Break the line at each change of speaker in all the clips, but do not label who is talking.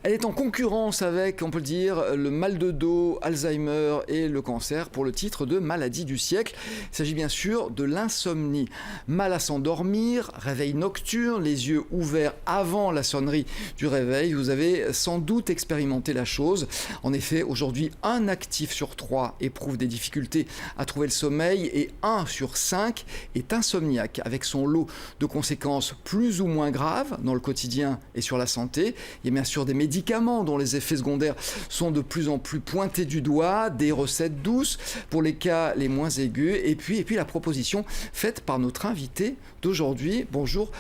Elle est en concurrence avec, on peut le dire, le mal de dos, Alzheimer et le cancer pour le titre de maladie du siècle. Il s'agit bien sûr de l'insomnie. Mal à s'endormir, réveil nocturne, les yeux ouverts avant la sonnerie du réveil. Vous avez sans doute expérimenté la chose. En effet, aujourd'hui, 1 actif sur 3 éprouve des difficultés à trouver le sommeil et 1 sur 5 est insomniaque, avec son lot de conséquences plus ou moins graves dans le quotidien et sur la santé. Il y a bien sûr des médicaments dont les effets secondaires sont de plus en plus pointés du doigt, des recettes douces pour les cas les moins aigus, et puis la proposition faite par notre invité d'aujourd'hui. Bonjour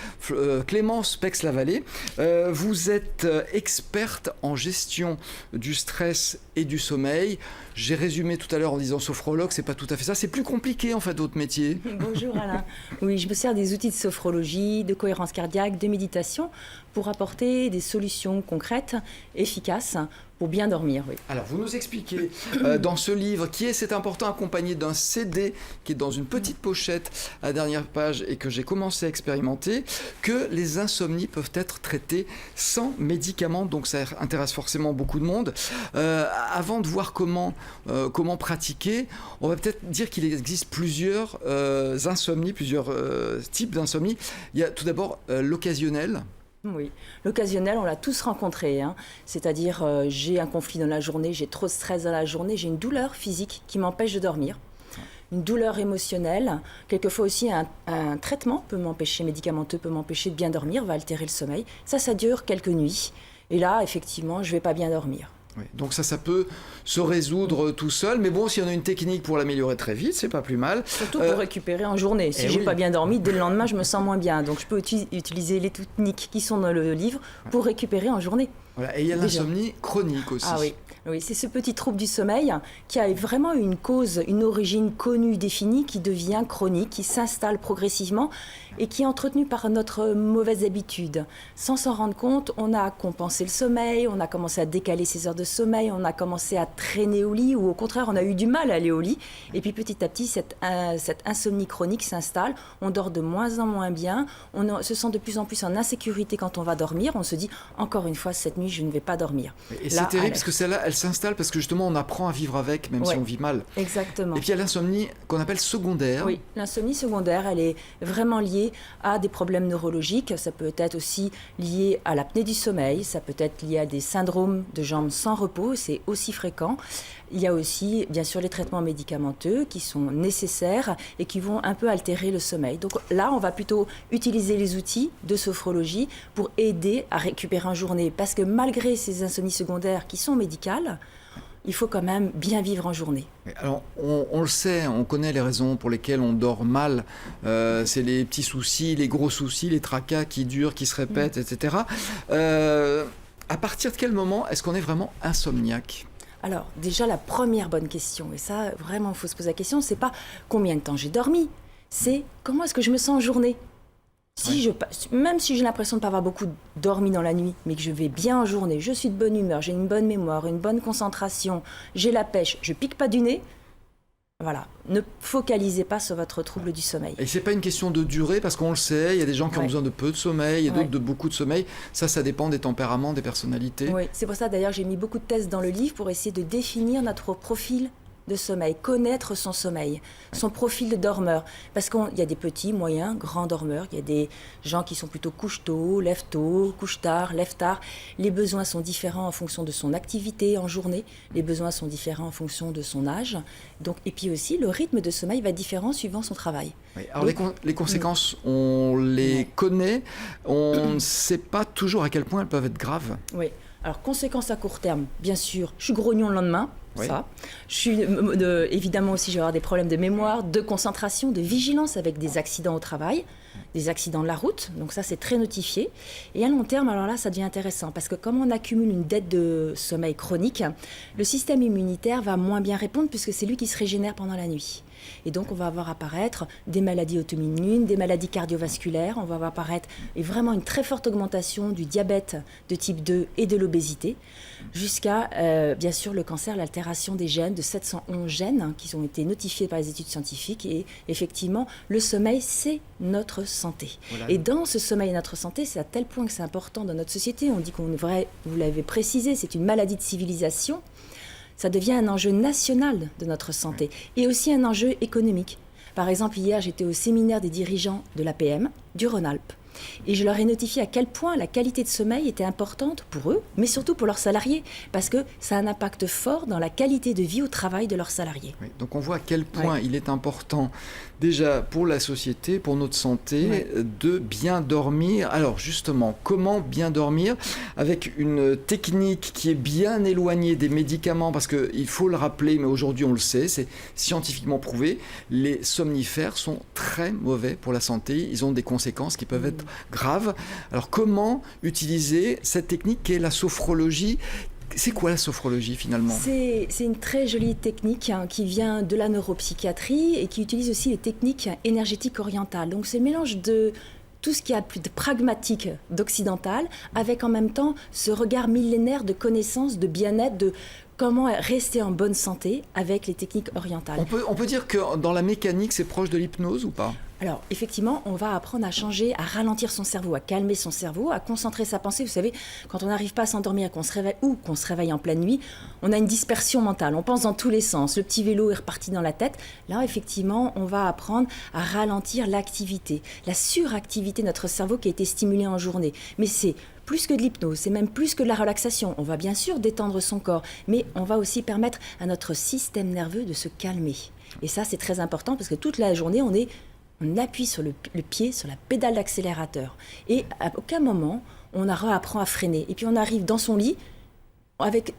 Clémence Pex-Lavallée. Vous êtes experte en gestion du stress et du sommeil. J'ai résumé tout à l'heure en disant sophrologue, c'est pas tout à fait ça, c'est plus compliqué en fait d'autres métiers.
Bonjour Alain. Oui, je me sers des outils de sophrologie, de cohérence cardiaque, de méditation pour apporter des solutions concrètes, efficaces pour bien dormir. Oui.
Alors vous nous expliquez dans ce livre qui est C'est important accompagné d'un CD qui est dans une petite pochette à la dernière page et que j'ai commencé à expérimenter, que les insomnies peuvent être traitées sans médicaments, donc ça intéresse forcément beaucoup de monde. Avant de voir comment pratiquer, on va peut-être dire qu'il existe plusieurs insomnies, plusieurs types d'insomnie. Il y a tout d'abord l'occasionnel.
Oui, l'occasionnel, on l'a tous rencontré, hein. C'est-à-dire j'ai un conflit dans la journée, j'ai trop de stress dans la journée, j'ai une douleur physique qui m'empêche de dormir, une douleur émotionnelle, quelquefois aussi un traitement médicamenteux peut m'empêcher de bien dormir, va altérer le sommeil. Ça dure quelques nuits et là, effectivement, je ne vais pas bien dormir.
Oui, donc ça peut se résoudre tout seul, mais bon, s'il y en a une technique pour l'améliorer très vite, c'est pas plus mal.
Surtout pour récupérer en journée. Si j'ai pas bien dormi, dès le lendemain, je me sens moins bien. Donc je peux utiliser les techniques qui sont dans le livre pour récupérer en journée.
Voilà. Et il y a l'insomnie chronique aussi.
Ah oui. Oui, c'est ce petit trouble du sommeil qui a vraiment une cause, une origine connue, définie, qui devient chronique, qui s'installe progressivement et qui est entretenue par notre mauvaise habitude. Sans s'en rendre compte, on a compensé le sommeil, on a commencé à décaler ses heures de sommeil, on a commencé à traîner au lit ou au contraire, on a eu du mal à aller au lit. Et puis petit à petit, cette insomnie chronique s'installe, on dort de moins en moins bien, on se sent de plus en plus en insécurité quand on va dormir, on se dit encore une fois, cette nuit, je ne vais pas dormir.
Et c'est terrible parce que celle-là, elle s'installe parce que justement on apprend à vivre avec, même si on vit mal.
Exactement.
Et puis il y a l'insomnie qu'on appelle secondaire.
Oui, l'insomnie secondaire, elle est vraiment liée à des problèmes neurologiques. Ça peut être aussi lié à l'apnée du sommeil, ça peut être lié à des syndromes de jambes sans repos, c'est aussi fréquent. Il y a aussi, bien sûr, les traitements médicamenteux qui sont nécessaires et qui vont un peu altérer le sommeil. Donc là, on va plutôt utiliser les outils de sophrologie pour aider à récupérer en journée. Parce que malgré ces insomnies secondaires qui sont médicales, il faut quand même bien vivre en journée.
Alors, on le sait, on connaît les raisons pour lesquelles on dort mal. C'est les petits soucis, les gros soucis, les tracas qui durent, qui se répètent, etc. À partir de quel moment est-ce qu'on est vraiment insomniaque ?
Alors, déjà, la première bonne question, et ça, vraiment, il faut se poser la question, c'est pas combien de temps j'ai dormi, c'est comment est-ce que je me sens en journée. Même si j'ai l'impression de ne pas avoir beaucoup dormi dans la nuit, mais que je vais bien en journée, je suis de bonne humeur, j'ai une bonne mémoire, une bonne concentration, j'ai la pêche, je pique pas du nez, voilà, ne focalisez pas sur votre trouble du sommeil.
Et c'est pas une question de durée, parce qu'on le sait, il y a des gens qui ont besoin de peu de sommeil, et d'autres de beaucoup de sommeil. Ça dépend des tempéraments, des personnalités.
Oui, c'est pour ça d'ailleurs j'ai mis beaucoup de tests dans le livre pour essayer de définir notre profil de sommeil, connaître son sommeil, son profil de dormeur. Parce qu'il y a des petits, moyens, grands dormeurs, il y a des gens qui sont plutôt couche-tôt, lève-tôt, couche-tard, lève-tard. Les besoins sont différents en fonction de son activité en journée, les besoins sont différents en fonction de son âge. Donc, et puis aussi, le rythme de sommeil va être différent suivant son travail.
Oui, alors les conséquences, on les connaît, on ne sait pas toujours à quel point elles peuvent être graves.
Oui. Alors, conséquences à court terme, bien sûr, je suis grognon le lendemain, ça. Je suis, évidemment aussi, je vais avoir des problèmes de mémoire, de concentration, de vigilance avec des accidents au travail, des accidents de la route. Donc ça, c'est très notifié. Et à long terme, alors là, ça devient intéressant parce que comme on accumule une dette de sommeil chronique, le système immunitaire va moins bien répondre puisque c'est lui qui se régénère pendant la nuit. Et donc, on va voir apparaître des maladies auto-immunes, des maladies cardiovasculaires, on va voir apparaître vraiment une très forte augmentation du diabète de type 2 et de l'obésité, jusqu'à, bien sûr, le cancer, l'altération des gènes, de 711 gènes qui ont été notifiés par les études scientifiques. Et effectivement, le sommeil, c'est notre santé. Voilà. Et dans ce sommeil et notre santé, c'est à tel point que c'est important dans notre société. On dit qu'on est vrai, vous l'avez précisé, c'est une maladie de civilisation. Ça devient un enjeu national de notre santé et aussi un enjeu économique. Par exemple, hier, j'étais au séminaire des dirigeants de l'APM, du Rhône-Alpes. Et je leur ai notifié à quel point la qualité de sommeil était importante pour eux, mais surtout pour leurs salariés, parce que ça a un impact fort dans la qualité de vie au travail de leurs salariés.
Oui, donc on voit à quel point il est important, déjà pour la société, pour notre santé, de bien dormir. Alors justement, comment bien dormir avec une technique qui est bien éloignée des médicaments, parce qu'il faut le rappeler, mais aujourd'hui on le sait, c'est scientifiquement prouvé, les somnifères sont très mauvais pour la santé, ils ont des conséquences qui peuvent être grave. Alors comment utiliser cette technique qui est la sophrologie? C'est quoi la sophrologie finalement? C'est
une très jolie technique qui vient de la neuropsychiatrie et qui utilise aussi les techniques énergétiques orientales. Donc c'est le mélange de tout ce qui a plus de pragmatique d'occidental avec en même temps ce regard millénaire de connaissances, de bien-être, de comment rester en bonne santé avec les techniques orientales.
On peut dire que dans la mécanique, c'est proche de l'hypnose ou pas?
Alors, effectivement, on va apprendre à changer, à ralentir son cerveau, à calmer son cerveau, à concentrer sa pensée. Vous savez, quand on n'arrive pas à s'endormir, qu'on se réveille en pleine nuit, on a une dispersion mentale. On pense dans tous les sens. Le petit vélo est reparti dans la tête. Là, effectivement, on va apprendre à ralentir l'activité, la suractivité de notre cerveau qui a été stimulée en journée. Mais c'est plus que de l'hypnose, c'est même plus que de la relaxation. On va bien sûr détendre son corps, mais on va aussi permettre à notre système nerveux de se calmer. Et ça, c'est très important parce que toute la journée, on appuie sur le pied, sur la pédale d'accélérateur. Et à aucun moment, on apprend à freiner. Et puis on arrive dans son lit avec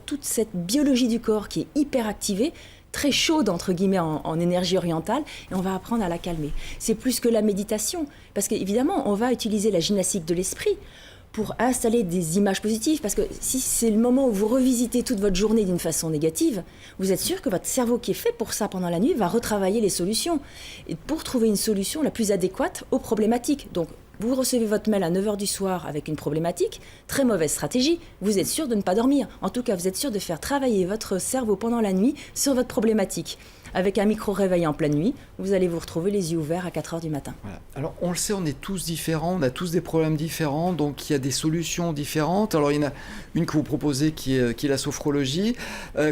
toute cette biologie du corps qui est hyper activée, très chaude, entre guillemets, en énergie orientale, et on va apprendre à la calmer. C'est plus que la méditation, parce qu'évidemment, on va utiliser la gymnastique de l'esprit pour installer des images positives, parce que si c'est le moment où vous revisitez toute votre journée d'une façon négative, vous êtes sûr que votre cerveau qui est fait pour ça pendant la nuit va retravailler les solutions, et pour trouver une solution la plus adéquate aux problématiques. Donc, vous recevez votre mail à 9h du soir avec une problématique, très mauvaise stratégie, vous êtes sûr de ne pas dormir. En tout cas, vous êtes sûr de faire travailler votre cerveau pendant la nuit sur votre problématique. Avec un micro-réveil en pleine nuit, vous allez vous retrouver les yeux ouverts à 4h du matin.
Voilà. Alors, on le sait, on est tous différents, on a tous des problèmes différents, donc il y a des solutions différentes. Alors, il y en a une que vous proposez qui est la sophrologie.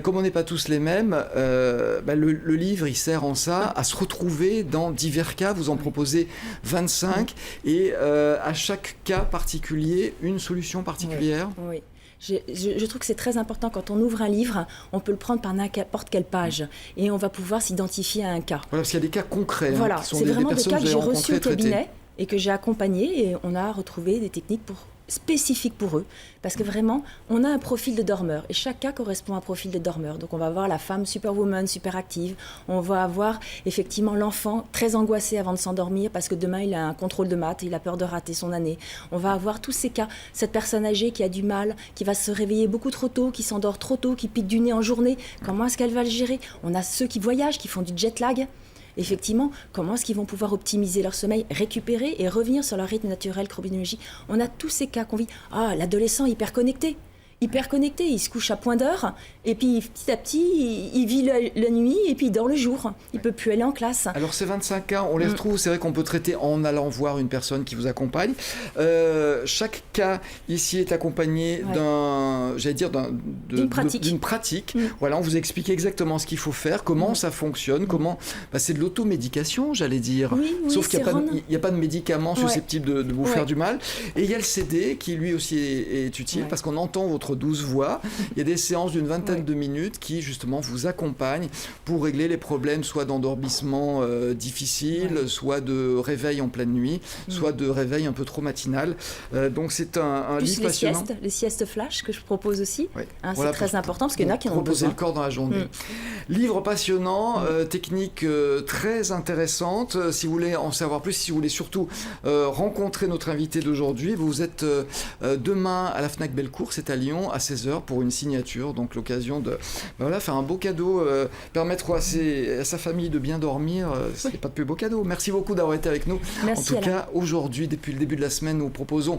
Comme on n'est pas tous les mêmes, le livre, il sert en ça à se retrouver dans divers cas. Vous en proposez 25 et à chaque cas particulier, une solution particulière.
Oui. Je trouve que c'est très important quand on ouvre un livre, on peut le prendre par n'importe quelle page et on va pouvoir s'identifier à un cas.
Voilà, parce qu'il y a des cas concrets.
Voilà,
qui sont
c'est vraiment des cas que j'ai reçus au
traités.
cabinet et que j'ai accompagnés et on a retrouvé des techniques spécifiques pour eux. Parce que vraiment, on a un profil de dormeur et chaque cas correspond à un profil de dormeur. Donc on va avoir la femme superwoman, super active. On va avoir effectivement l'enfant très angoissé avant de s'endormir parce que demain il a un contrôle de maths, il a peur de rater son année. On va avoir tous ces cas. Cette personne âgée qui a du mal, qui va se réveiller beaucoup trop tôt, qui s'endort trop tôt, qui pique du nez en journée. Comment est-ce qu'elle va le gérer? On a ceux qui voyagent, qui font du jet lag. Effectivement, comment est-ce qu'ils vont pouvoir optimiser leur sommeil, récupérer et revenir sur leur rythme naturel, chronobiologie? On a tous ces cas qu'on vit. Ah, l'adolescent hyper connecté, il se couche à point d'heure et puis petit à petit, il vit la nuit et puis il dort le jour. Il ne peut plus aller en classe.
Alors ces 25 cas, on les retrouve, c'est vrai qu'on peut traiter en allant voir une personne qui vous accompagne. Chaque cas ici est accompagné d'une pratique. Voilà, on vous explique exactement ce qu'il faut faire, comment ça fonctionne, comment... c'est de l'automédication, j'allais dire.
Oui,
sauf qu'il n'y a pas de médicaments susceptibles de vous faire du mal. Et il y a le CD qui lui aussi est utile parce qu'on entend votre douce voix. Il y a des séances d'une vingtaine de minutes qui justement vous accompagnent pour régler les problèmes soit d'endormissement difficile, soit de réveil en pleine nuit, soit de réveil un peu trop matinal. Donc c'est un livre passionnant.
Les siestes flash que je propose aussi, c'est très important parce qu'il y en a qui en ont
Reposer
besoin.
le corps dans la journée. Livre passionnant, technique très intéressante. Si vous voulez en savoir plus, si vous voulez surtout rencontrer notre invité d'aujourd'hui, vous êtes demain à la Fnac Bellecour, c'est à Lyon, Lyon à 16h pour une signature. Donc l'occasion de faire un beau cadeau, permettre à sa famille de bien dormir. Ce n'est pas de plus beau cadeau. Merci beaucoup d'avoir été avec nous.
Merci,
en tout cas, aujourd'hui, depuis le début de la semaine, nous proposons